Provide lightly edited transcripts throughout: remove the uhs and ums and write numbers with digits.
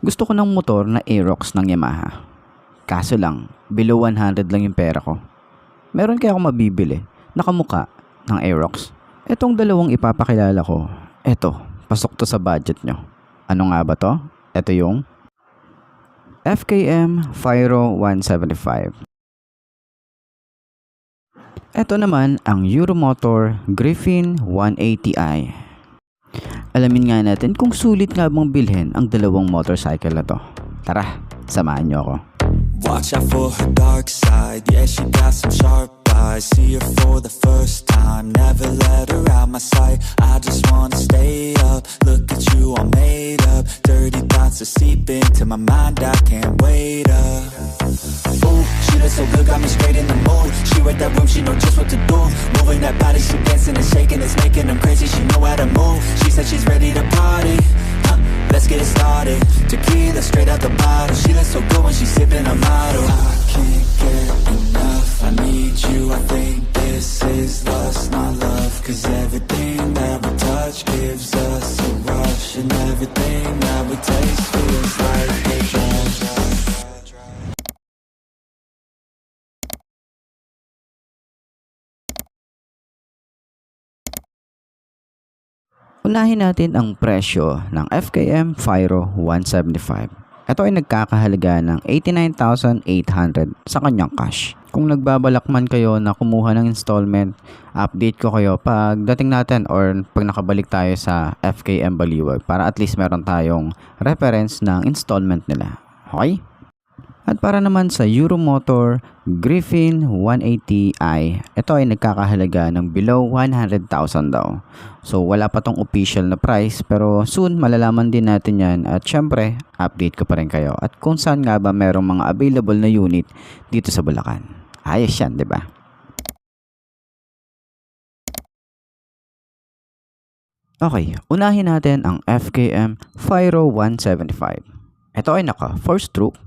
Gusto ko ng motor na Aerox ng Yamaha. Kaso lang, below 100 lang yung pera ko. Meron kaya akong mabibili, nakamuka ng Aerox. Etong dalawang ipapakilala ko, eto, pasok to sa budget nyo. Ano nga ba to? Eto yung FKM Fyro 175. Eto naman ang Euromotor Griffin 180i. Alamin nga natin kung sulit nga bang bilhin ang dalawang motorcycle na to. Tara, samahan nyo ako. Watch out for her dark side. Yeah, she got some sharp eyes. See her for the first time. Never let her out my sight. I just wanna stay up. Look at you all made up. Dirty thoughts are seeping into my mind. I can't wait up. Ooh, she looks so good, got me straight in the mood. She read that room, she know just what to do. Moving that body, she dancing and shaking. It's making them crazy, she know how to move. She said she's ready to party. Let's get it started. Tequila straight out the bottle. She looks so good when she's sipping a model. I can't get enough. I need you. I think this is lust, not love. Cause everything that we touch gives us a rush. And everything that we taste feels like a drug. Unahin natin ang presyo ng FKM Fyro 175. Ito ay nagkakahalaga ng 89,800 sa kanyang cash. Kung nagbabalak man kayo na kumuha ng installment, update ko kayo pag dating natin or pag nakabalik tayo sa FKM Baliwag para at least meron tayong reference ng installment nila. Okay? At para naman sa Euromotor Griffin 180i, ito ay nagkakahalaga ng below 100,000 daw. So wala pa tong official na price pero soon malalaman din natin yan at syempre update ko pa rin kayo at kung saan nga ba merong mga available na unit dito sa Bulacan. Ayos yan, di ba? Okay, unahin natin ang FKM Fyro 175. Ito ay naka 4-stroke,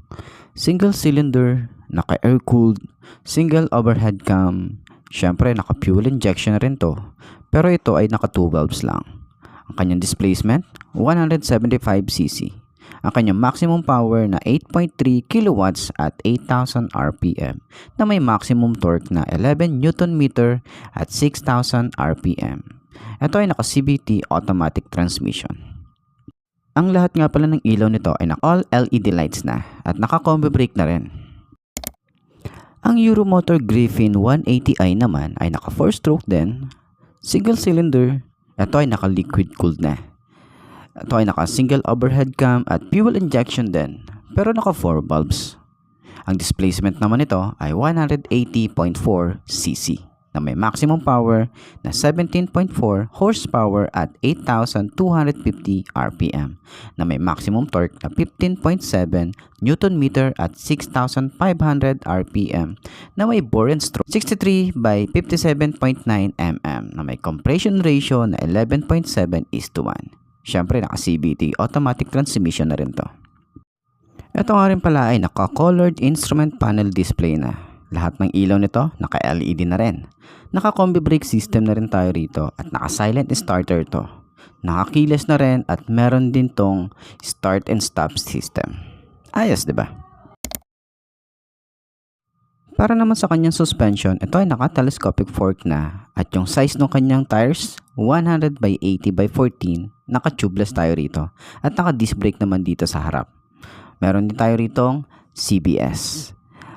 single cylinder, naka air-cooled, single overhead cam, syempre naka fuel injection na rin to, pero ito ay naka 2 valves lang. Ang kanyang displacement, 175cc. Ang kanyang maximum power na 8.3 kilowatts at 8,000 RPM na may maximum torque na 11 Nm at 6,000 RPM. Ito ay naka CVT automatic transmission. Ang lahat nga pala ng ilaw nito ay all LED lights na at naka-combi brake na rin. Ang Euromotor Griffin 180i naman ay naka 4-stroke din, single cylinder, ito ay naka liquid cooled na. Ito ay naka single overhead cam at fuel injection din, pero naka 4 valves. Ang displacement naman nito ay 180.4cc. na may maximum power na 17.4 horsepower at 8,250 RPM na may maximum torque na 15.7 Nm at 6,500 RPM na may bore and stroke 63 by 57.9 mm na may compression ratio na 11.7:1. Syempre naka CVT automatic transmission na rin to. Ito nga rin pala ay naka-colored instrument panel display na. Lahat ng ilaw nito naka-LED na rin. Naka-combi brake system na rin tayo rito at naka-silent starter to. Naka-keyless na rin at meron din tong start and stop system. Ayos, 'di ba? Para naman sa kanyang suspension, ito ay naka-telescopic fork na at yung size ng kanyang tires 100 by 80 by 14, naka-tubeless tayo rito at naka-disc brake naman dito sa harap. Meron din tayo ritong CBS.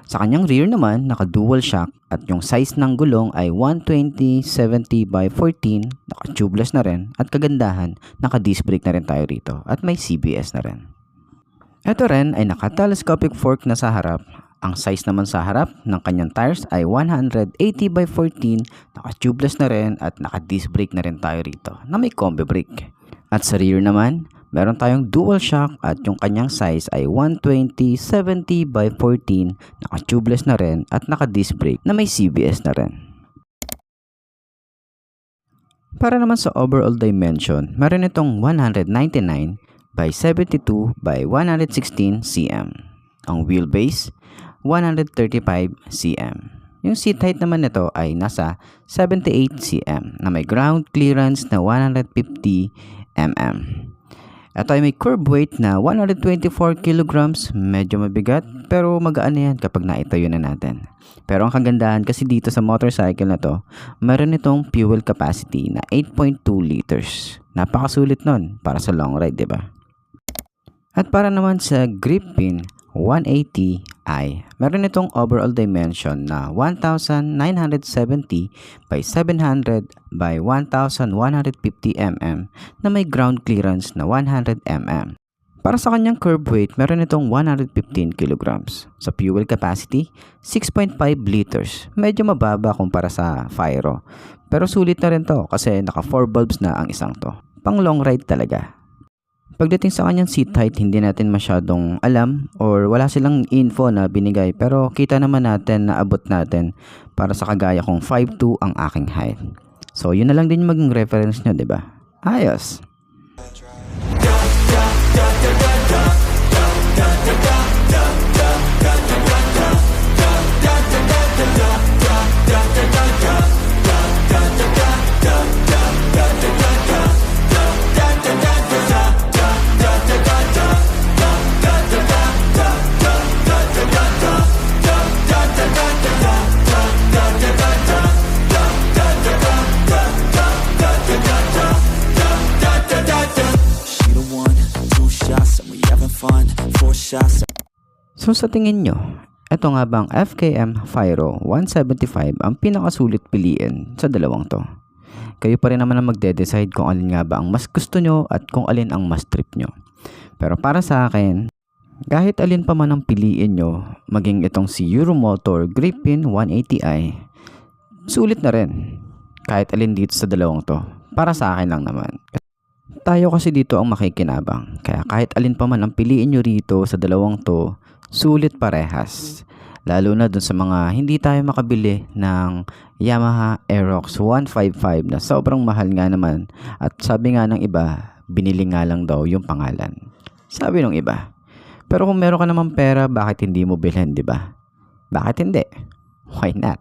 Sa kanyang rear naman, naka-dual shock at yung size ng gulong ay 120/70 by 14, naka-tubeless na rin at kagandahan, naka-disc brake na rin tayo rito at may CBS na rin. Ito rin ay naka-telescopic fork na sa harap. Ang size naman sa harap ng kanyang tires ay 180 by 14, naka-tubeless na rin at naka-disc brake na rin tayo rito na may combi brake. At sa rear naman, meron tayong dual shock at yung kanyang size ay 120/70 by 14, naka-tubeless na rin at naka-disc brake na may CBS na rin. Para naman sa overall dimension, meron itong 199 by 72 by 116 cm. Ang wheelbase, 135 cm. Yung seat height naman nito ay nasa 78 cm na may ground clearance na 150 mm. Ito ay may curb weight na 124 kilograms, medyo mabigat pero magaan na yan kapag naitayo na natin. Pero ang kagandahan kasi dito sa motorcycle na to, meron itong fuel capacity na 8.2 liters. Napakasulit nun para sa long ride, diba? At para naman sa grip pin 180i, meron itong overall dimension na 1970 by 700 by 1150 mm na may ground clearance na 100 mm. Para sa kanyang curb weight, meron itong 115 kilograms. Sa fuel capacity, 6.5 liters. Medyo mababa kumpara sa Fyro. Pero sulit na rin to kasi naka 4 bulbs na ang isang to. Pang long ride talaga. Pagdating sa kanyang seat height, hindi natin masyadong alam or wala silang info na binigay, pero kita naman natin na abot natin para sa kagaya kong 5'2" ang aking height. So yun na lang din maging reference nyo, diba? Ayos! So sa tingin nyo, ito nga bang FKM Fyro 175 ang pinakasulit piliin sa dalawang to? Kayo pa rin naman ang magde-decide kung alin nga ba ang mas gusto nyo at kung alin ang mas trip nyo. Pero para sa akin, kahit alin pa man ang piliin nyo, maging itong si Euromotor Grip Pin 180i, sulit na rin. Kahit alin dito sa dalawang to, para sa akin lang naman. Tayo kasi dito ang makikinabang, kaya kahit alin pa man ang piliin nyo rito sa dalawang to, sulit parehas. Lalo na dun sa mga hindi tayo makabili ng Yamaha Aerox 155 na sobrang mahal nga naman. At sabi nga ng iba, binili nga lang daw yung pangalan. Sabi ng iba. Pero kung meron ka naman pera, bakit hindi mo bilhin, di ba? Bakit hindi? Why not?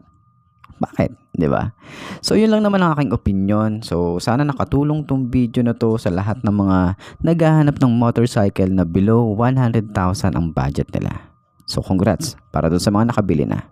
Bakit? Di ba? So yun lang naman ang aking opinion. So sana nakatulong tong video na to sa lahat ng mga naghahanap ng motorcycle na below 100,000 ang budget nila. So congrats para doon sa mga nakabili na.